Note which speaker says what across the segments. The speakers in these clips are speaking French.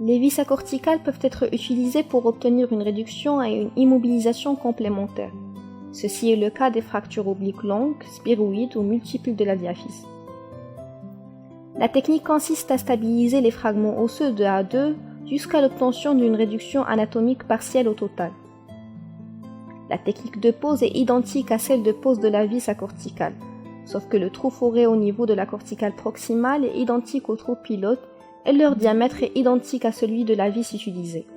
Speaker 1: Les vis acorticales peuvent être utilisées pour obtenir une réduction et une immobilisation complémentaires. Ceci est le cas des fractures obliques longues, spiroïdes ou multiples de la diaphyse. La technique consiste à stabiliser les fragments osseux de A2 jusqu'à l'obtention d'une réduction anatomique partielle au total. La technique de pose est identique à celle de pose de la vis acorticale, sauf que le trou foré au niveau de la corticale proximale est identique au trou pilote et leur diamètre est identique à celui de la vis utilisée.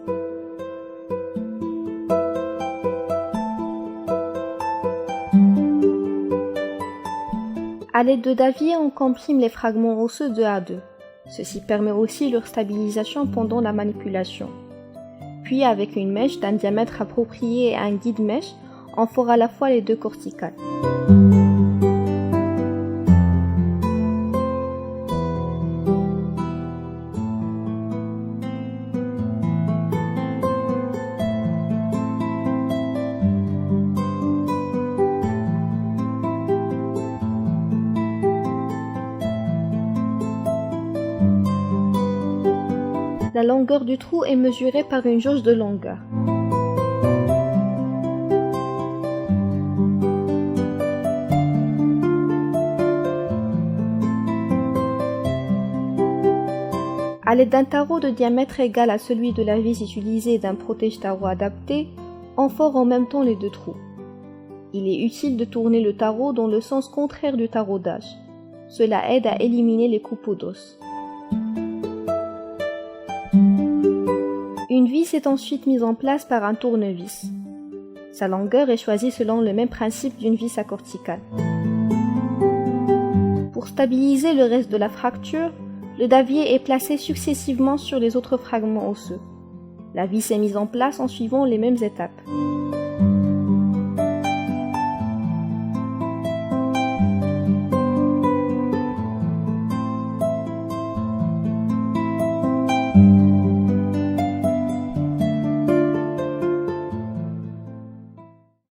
Speaker 1: À l'aide de Davier, on comprime les fragments osseux de A2. Ceci permet aussi leur stabilisation pendant la manipulation. Puis avec une mèche d'un diamètre approprié et un guide mèche, on fore à la fois les deux corticales. La longueur du trou est mesurée par une jauge de longueur. À l'aide d'un tarot de diamètre égal à celui de la vis utilisée et d'un protège-tarot adapté, on fore en même temps les deux trous. Il est utile de tourner le tarot dans le sens contraire du taraudage. Cela aide à éliminer les coupeaux d'os. Une vis est ensuite mise en place par un tournevis. Sa longueur est choisie selon le même principe d'une vis acorticale. Pour stabiliser le reste de la fracture, le davier est placé successivement sur les autres fragments osseux. La vis est mise en place en suivant les mêmes étapes.